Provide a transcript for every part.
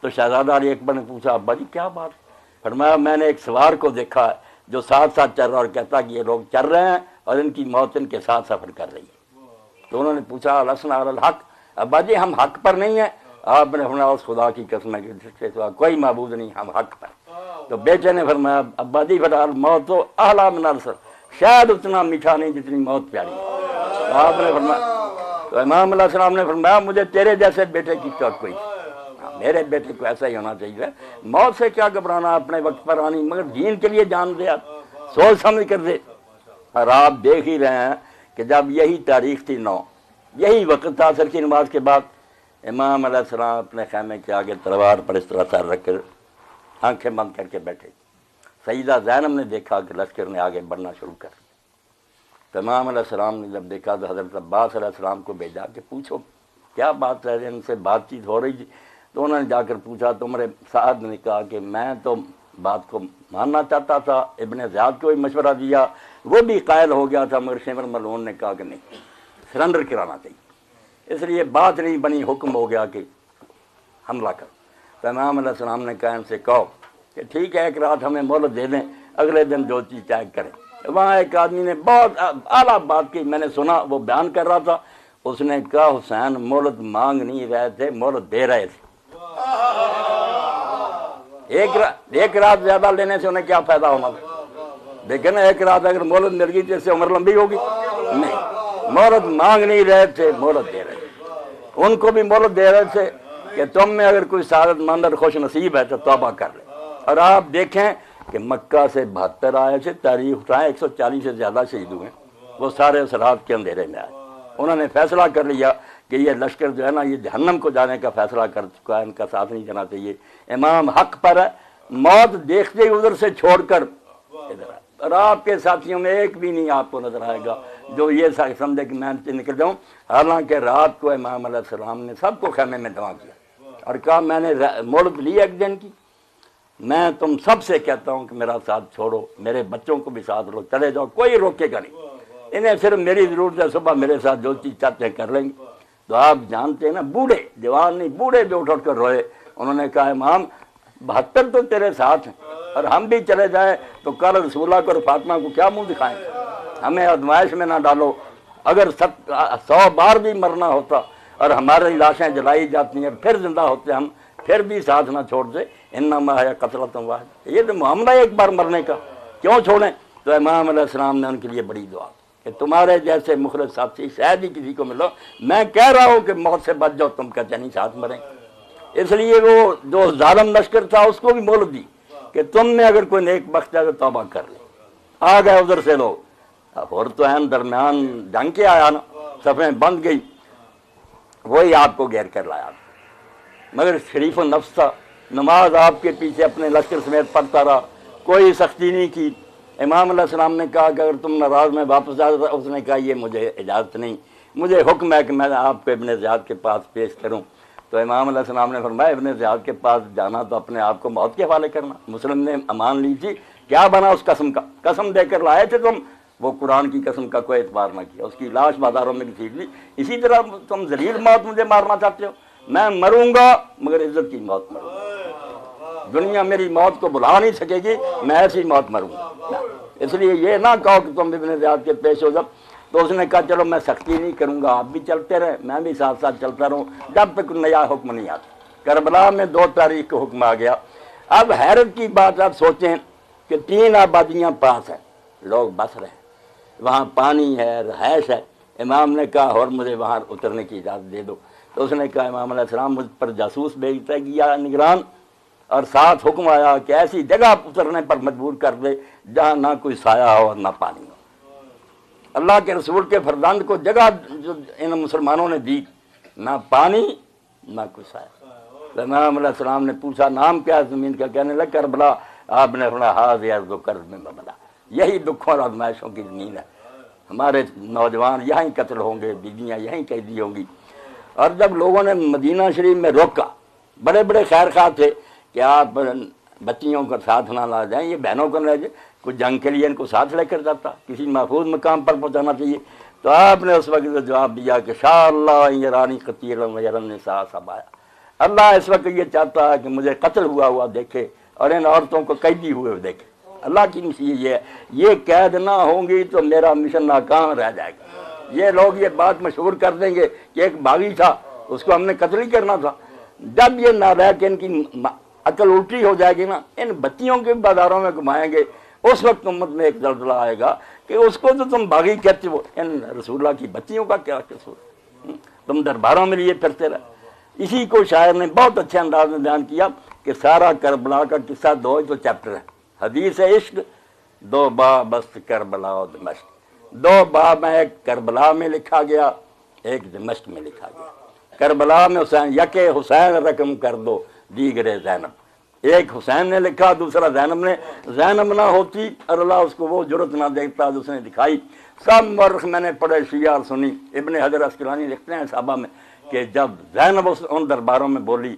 تو شہزادہ علی اکبر نے پوچھا ابا جی کیا بات؟ فرمایا میں نے ایک سوار کو دیکھا ہے جو ساتھ ساتھ چل رہا اور کہتا کہ یہ لوگ چل رہے ہیں اور ان کی موت ان کے ساتھ سفر کر رہی ہے۔ تو انہوں نے پوچھا لسنا علی الحق، ابا جی ہم حق پر نہیں ہیں؟ آپ نے فرمایا اس خدا کی قسم ہے کہ جس کے سوا کوئی معبود نہیں، ہم حق پر۔ تو بیٹے نے فرمایا ابا جی فی الحال موت تو اعلیٰ من العسل، شاید اتنا میٹھا نہیں جتنی موت پیاری ہے۔ آپ نے فرمایا، تو امام علیہ السلام نے فرمایا مجھے تیرے جیسے بیٹے کی توقع، میرے بیٹے کو ایسا ہی ہونا چاہیے، موت سے کیا گھبرانا، اپنے وقت پر آنی، مگر دین کے لیے جان دے، آپ سوچ سمجھ کر دے۔ اور آپ دیکھ ہی رہے ہیں کہ جب یہی تاریخ تھی 9، یہی وقت تھا عصر کی نماز کے بعد، امام علیہ السلام اپنے خیمے کے آگے تلوار پر اس طرح سر رکھ کر آنکھیں بند کر کے بیٹھے۔ سیدہ زینب نے دیکھا کہ لشکر نے آگے بڑھنا شروع کر دیا، تو امام علیہ السلام نے جب دیکھا تو حضرت عباس علیہ السلام کو بھیجا کہ پوچھو کیا بات ہے، ان سے بات چیت ہو رہی تھی۔ تو انہوں نے جا کر پوچھا تو عمر سعد نے کہا کہ میں تو بات کو ماننا چاہتا تھا، ابن زیاد کو بھی مشورہ دیا، وہ بھی قائل ہو گیا تھا، مگر شمر ملعون نے کہا کہ نہیں، سرنڈر کرانا چاہیے، اس لیے بات نہیں بنی، حکم ہو گیا کہ حملہ کرو۔ تو امام علیہ السلام نے کہا ان سے کہو کہ ٹھیک ہے ایک رات ہمیں مہلت دے دیں، اگلے دن جو چیز چاہے کریں۔ وہاں ایک آدمی نے بہت اعلیٰ بات کی، میں نے سنا، وہ بیان کر رہا تھا، اس نے کہا حسین مہلت مانگ نہیں رہے تھے، مہلت دے رہے تھے۔ ایک رات زیادہ لینے سے انہیں کیا فائدہ ہونا تھا؟ دیکھیں نا، ایک رات اگر مہلت مل گئی تو اس سے عمر لمبی ہوگی؟ نہیں، مہلت مانگ نہیں رہے تھے، مہلت دے رہے تھے۔ ان کو بھی مہلت دے رہے تھے کہ تم میں اگر کوئی سعادت مند اور خوش نصیب ہے تو توبہ کر لے۔ اور آپ دیکھیں کہ مکہ سے 72 آئے تھے، تاریخ اٹھائیں 140 سے زیادہ شہید ہوئے، وہ سارے اس رات کے اندھیرے میں آئے۔ انہوں نے فیصلہ کر لیا کہ یہ لشکر جو ہے نا یہ جہنم کو جانے کا فیصلہ کر چکا ہے، ان کا ساتھ نہیں جانا چاہیے، امام حق پر ہے۔ موت دیکھتے ہی ادھر سے چھوڑ کر ادھر آئے، اور آپ کے ساتھیوں میں ایک بھی نہیں آپ کو نظر آئے گا جو یہ سمجھے کہ میں نکل جاؤں۔ حالانکہ رات کو امام علیہ السلام نے سب کو خیمے میں جمع کیا اور کہا میں نے مہلت لی ایک دن کی، میں تم سب سے کہتا ہوں کہ میرا ساتھ چھوڑو، میرے بچوں کو بھی ساتھ لو، چلے جاؤ، کوئی روکے گا نہیں، انہیں صرف میری ضرورت ہے، صبح میرے ساتھ جو چیز چاہتے ہیں کر لیں گے۔ تو آپ جانتے ہیں نا، بوڑھے جوان نہیں، بوڑھے بھی اٹھ کر روئے۔ انہوں نے کہا امام 72 تو تیرے ساتھ ہیں، اور ہم بھی چلے جائیں تو کل رسول اللہ کو اور فاطمہ کو کیا منہ دکھائیں گے؟ ہمیں آزمائش میں نہ ڈالو، اگر 100 بار بھی مرنا ہوتا اور ہماری لاشیں جلائی جاتی ہیں پھر زندہ ہوتے ہم، پھر بھی ساتھ نہ چھوڑ دے، انما ہے قتلۃ واحد، یہ تو معاملہ ایک بار مرنے کا، کیوں چھوڑیں؟ تو امام علیہ السلام نے ان کے لیے بڑی دعا کہ تمہارے جیسے مخلص ساتھی شاید ہی کسی کو ملو، میں کہہ رہا ہوں کہ موت سے بچ جاؤ، تم کہتے نہیں ساتھ مریں۔ اس لیے وہ جو ظالم لشکر تھا اس کو بھی مہلت دی کہ تم میں اگر کوئی نیک بخت ہے تو توبہ کر لے۔ آ گئے ادھر سے لوگ، اور تو این درمیان جنگ کے آیا نا، صفیں بند گئی، وہی آپ کو گھیر کر لایا، مگر شریف النفس تھا، نماز آپ کے پیچھے اپنے لشکر سمیت پڑھتا رہا، کوئی سختی نہیں کی۔ امام علیہ السلام نے کہا کہ اگر تم ناراض میں واپس آ، اس نے کہا یہ مجھے اجازت نہیں، مجھے حکم ہے کہ میں آپ کو ابن زیاد کے پاس پیش کروں۔ تو امام علیہ السلام نے فرمایا ابن زیاد کے پاس جانا تو اپنے آپ کو موت کے حوالے کرنا۔ مسلم نے امان لی تھی، کیا بنا اس قسم کا؟ قسم دے کر لائے تھے تم، وہ قرآن کی قسم کا کوئی اعتبار نہ کیا، اس کی لاش بازاروں میں گھسیٹ لی۔ اسی طرح تم ذلیل موت مجھے مارنا چاہتے ہو، میں مروں گا مگر عزت کی موت مروں گا، دنیا میری موت کو بلا نہیں سکے گی، میں ایسی موت مروں گا۔ اس لیے یہ نہ کہو کہ تم ابن زیاد کے پیش ہو جب۔ تو اس نے کہا چلو میں سختی نہیں کروں گا، آپ بھی چلتے رہے، میں بھی ساتھ ساتھ چلتا رہوں جب تک نیا حکم نہیں آتا۔ کربلا میں 2 تاریخ کو حکم آ گیا۔ اب حیرت کی بات آپ سوچیں کہ 3 آبادیاں پاس ہیں، لوگ بس رہے ہیں، وہاں پانی ہے، رہائش ہے۔ امام نے کہا اور مجھے وہاں اترنے کی اجازت دے دو۔ تو اس نے کہا امام علیہ السلام مجھ پر جاسوس بھیجتا ہے یا نگران، اور ساتھ حکم آیا کہ ایسی جگہ اترنے پر مجبور کر دے جہاں نہ کوئی سایہ ہو اور نہ پانی ہو۔ اللہ کے رسول کے فرزند کو جگہ جو ان مسلمانوں نے دی، نہ پانی نہ کوئی سایہ۔ امام علیہ السلام نے پوچھا نام کیا زمین کا؟ کہنے لگا کربلا۔ آپ نے فرمایا ہاذ ارض کرب میں ببلا، یہی دکھوں اور آزمائشوں کی زمین ہے، ہمارے نوجوان یہیں قتل ہوں گے، بیویاں یہیں قیدی ہوں گی۔ اور جب لوگوں نے مدینہ شریف میں روکا، بڑے بڑے خیر خواہ تھے کہ آپ بچیوں کو ساتھ نہ لا جائیں، یہ بہنوں کو نہ لے جائیں، کوئی جنگ کے لیے ان کو ساتھ لے کر جاتا، کسی محفوظ مقام پر پہنچانا چاہیے۔ تو آپ نے اس وقت جواب دیا کہ شاء اللہ یرانی قتیلا ویرن نساء سبایا، اللہ اس وقت یہ چاہتا ہے کہ مجھے قتل ہوا دیکھے اور ان عورتوں کو قیدی ہوئے دیکھے۔ اللہ کی نصیحت یہ ہے، یہ قید نہ ہوں گی تو میرا مشن ناکام رہ جائے گا۔ یہ لوگ یہ بات مشہور کر دیں گے کہ ایک باغی تھا، اس کو ہم نے قتل ہی کرنا تھا۔ جب یہ نالائق ان کی عقل الٹی ہو جائے گی نا، ان بتیوں کے بازاروں میں گھمائیں گے، اس وقت امت میں ایک زلزلہ آئے گا کہ اس کو تو تم باغی کہتے ہو، ان رسول اللہ کی بتیوں کا کیا قصور، تم درباروں میں لیے پھرتے رہے۔ اسی کو شاعر نے بہت اچھے انداز میں بیان کیا کہ سارا کربلا کا قصہ دو ہی تو چیپٹر ہے، حدیث عشق، دو باب است کربلا و دمشق۔ دو باب ہیں، ایک کربلا میں لکھا گیا، ایک دمشق میں لکھا گیا۔ کربلا میں حسین یکے حسین رقم کر دو دیگرے زینب، ایک حسین نے لکھا، دوسرا زینب نے۔ زینب نہ ہوتی اور اللہ اس کو وہ جرت نہ دیتا جو اس نے دکھائی۔ سب مورخ میں نے پڑھے، شیعہ اور سنی۔ ابن حجر عسقلانی لکھتے ہیں صحابہ میں کہ جب زینب ان درباروں میں بولی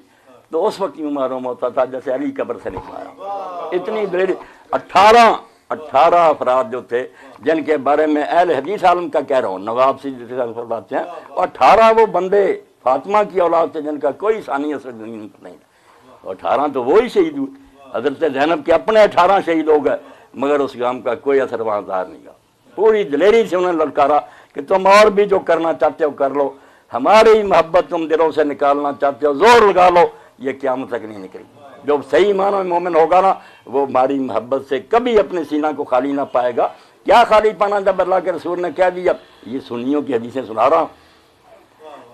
تو اس وقت یوں معلوم ہوتا تھا جیسے علی قبر سے نکلایا۔ اتنی دیر 18 افراد جو تھے جن کے بارے میں اہل حدیث عالم کا کہہ رہا ہوں، نواب سی فرماتے ہیں، اور 18 وہ بندے فاطمہ کی اولاد تھے جن کا کوئی ثانی اثر نہیں تھا۔ 18 تو وہی شہید ہوئے، حضرت زینب کے اپنے 18 شہید ہو گئے، مگر اس کام کا کوئی اثر وہاں ظاہر نہیں ہوا۔ پوری دلیری سے انہوں نے للکارا کہ تم اور بھی جو کرنا چاہتے ہو کر لو، ہماری محبت تم دلوں سے نکالنا چاہتے ہو زور لگا لو، یہ قیامت تک نہیں نکلے گی۔ جو صحیح معنی میں مومن ہوگا نا، وہ ہماری محبت سے کبھی اپنے سینہ کو خالی نہ پائے گا۔ کیا خالی پانا؟ جب اللہ کے رسول نے کہہ دیا، یہ سنیوں کی حدیثیں سنا رہا ہوں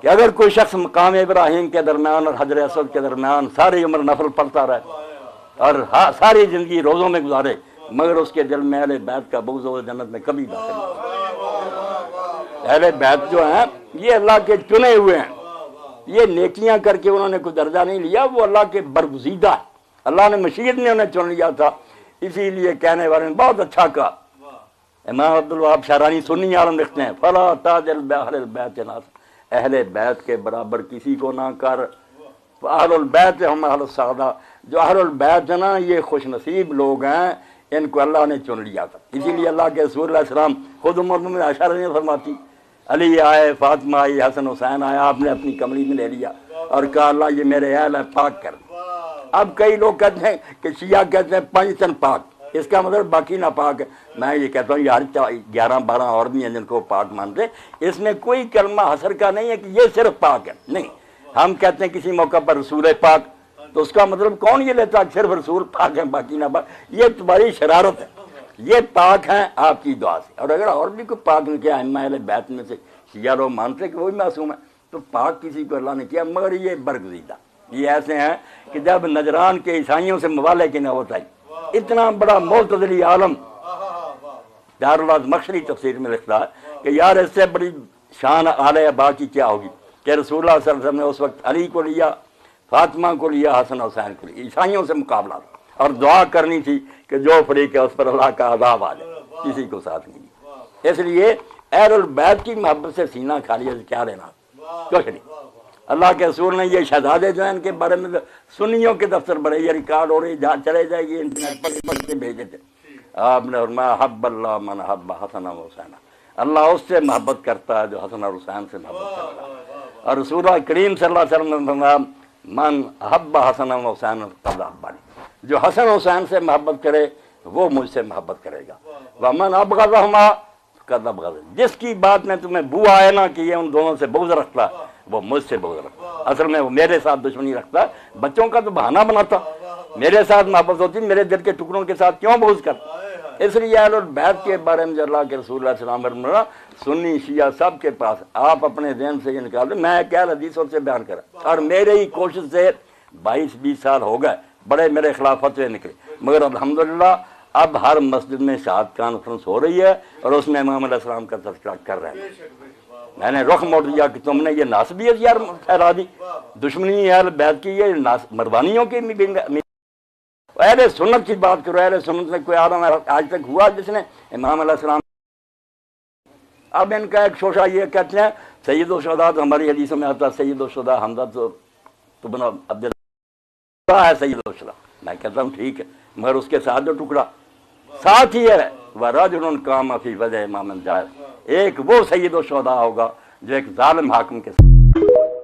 کہ اگر کوئی شخص مقام ابراہیم کے درمیان اور حجر اسود کے درمیان ساری عمر نفل پڑھتا رہے اور ساری زندگی روزوں میں گزارے، مگر اس کے دل میں اہل بیت کا بغض ہو، جنت میں کبھی داخل نہیں ہوگا۔ اہل بیت جو ہیں یہ اللہ کے چنے ہوئے ہیں، یہ نیکیاں کر کے انہوں نے کوئی درجہ نہیں لیا، وہ اللہ کے برگزیدہ ہے، اللہ نے مشیت نے انہیں چن لیا تھا۔ اسی لیے کہنے والے نے بہت اچھا کہا، امام عبدالوہاب شعرانی سنی عالم لکھتے ہیں، فلا تاجل باہل البیت ناس، اہل بیت کے برابر کسی کو نہ کر، اہل البیت ہم اہل السعادہ، جو اہل البیت ہے نا یہ خوش نصیب لوگ ہیں، ان کو اللہ نے چن لیا تھا۔ اسی لیے اللہ کے رسول علیہ السلام خود ام عائشہ رضی اللہ عنہا فرماتی، علی آئے، فاطمہ آئی، حسن حسین آئے، آپ نے اپنی کمری میں لے لیا اور کہا اللہ یہ میرے اہل ہے، پاک کر۔ اب کئی لوگ کہتے ہیں کہ شیعہ کہتے ہیں 5 تن پاک، اس کا مطلب باقی نہ پاک ہے۔ میں یہ کہتا ہوں یار 11-12 اور بھی ہیں جن کو پاک مانتے ہیں، اس میں کوئی کلمہ حسر کا نہیں ہے کہ یہ صرف پاک ہے، نہیں۔ ہم کہتے ہیں کسی موقع پر رسول پاک، تو اس کا مطلب کون یہ لیتا ہے صرف رسول پاک ہے باقی نہ پاک؟ یہ تمہاری شرارت ہے، یہ پاک ہیں آپ کی دعا سے۔ اور اگر اور بھی کوئی پاک نے کیا، ائمہ اہل بیت میں سے شیعہ لوگ مانتے ہیں کہ وہ بھی معصوم ہے، تو پاک کسی کو اللہ نے کیا، مگر یہ برگزیدہ یہ ایسے ہیں کہ جب نجران کے عیسائیوں سے موالے کی نوبت آئی، اتنا بڑا معتزلی عالم دارالمخشری تفسیر میں لکھتا ہے کہ یار اس سے بڑی شان آل ابا کی کیا ہوگی کہ رسول اللہ صلی اللہ علیہ وسلم نے اس وقت علی کو لیا، فاطمہ کو لیا، حسن حسین کو لیا، عیسائیوں سے مقابلہ تھا، اور دعا کرنی تھی کہ جو فریق ہے اس پر اللہ کا عذاب آ جائے، کسی کو ساتھ نہیں دیا۔ اس لیے اہل البیت کی محبت سے سینہ خالی ہے، کیا لینا، کچھ نہیں۔ اللہ کے رسول نے یہ شہزادے جو ہیں ان کے بارے میں سنیوں کے دفتر بڑے، یہ ریکارڈ ہو رہی، جہاں چلے جائے گی انٹرنیٹ پر پڑھ کے بھیجے تھے۔ آپ نے فرمایا حب اللہ من حب حسن و حسین، اللہ اس سے محبت کرتا ہے جو حسن اور حسین سے محبت کرتا ہے۔ اور رسول اللہ کریم صلی اللہ علیہ وسلم نے فرمایا من حب حسن و حسین قد حبنی، جو حسن حسین سے محبت کرے وہ مجھ سے محبت کرے گا۔ ومن ابغضہما قد ابغضنی، جس کی بات میں تمہیں بو آئے نا کہ یہ ان دونوں سے بغض رکھتا ہے، وہ مجھ سے بغض رکھتا ہے، اصل میں وہ میرے ساتھ دشمنی رکھتا ہے۔ بچوں کا تو بہانہ بناتا، میرے ساتھ محبت ہوتی، میرے دل کے ٹکڑوں کے ساتھ کیوں بغض کرتا؟ اس لیے اہل البیت کے بارے میں جو اللہ کے رسول اللہ صلی اللہ علیہ وسلم سنی شیعہ سب کے پاس، آپ اپنے ذہن سے یہ نکال دیں، میں کیا حدیثوں سے بیان کرا، اور میرے ہی کوشش سے 22-20 سال ہو گئے، بڑے میرے خلاف فتوے نکلے، مگر الحمدللہ اب ہر مسجد میں شہادت کانفرنس ہو رہی ہے اور اس میں امام علیہ السلام کا تذکرہ کر رہے ہیں۔ میں نے رخ موڑ دیا کہ تم نے یہ ناسبیت یار پھیلا دی، دشمنی اہل بیت کی، یہ مردانیوں کی اہل سنت کی بات کرو۔ اہل سنت میں کوئی عالم آج تک ہوا جس نے امام علیہ السلام، اب ان کا ایک شوشہ یہ کہتے ہیں سید الشہداء، تو ہماری حدیثوں میں آتا ہے سید الشہداء حمزہ تو بن عبداللہ ہے سید الشہداء۔ میں کہتا ہوں ٹھیک ہے، مگر اس کے ساتھ جو ٹکڑا ساتھ ہی ہے وَرَجُلٌ قَامَ فِي وَجْهِ إِمَامٍ جَائِرٍ، ایک وہ سید الشہداء ہوگا جو ایک ظالم حاکم کے ساتھ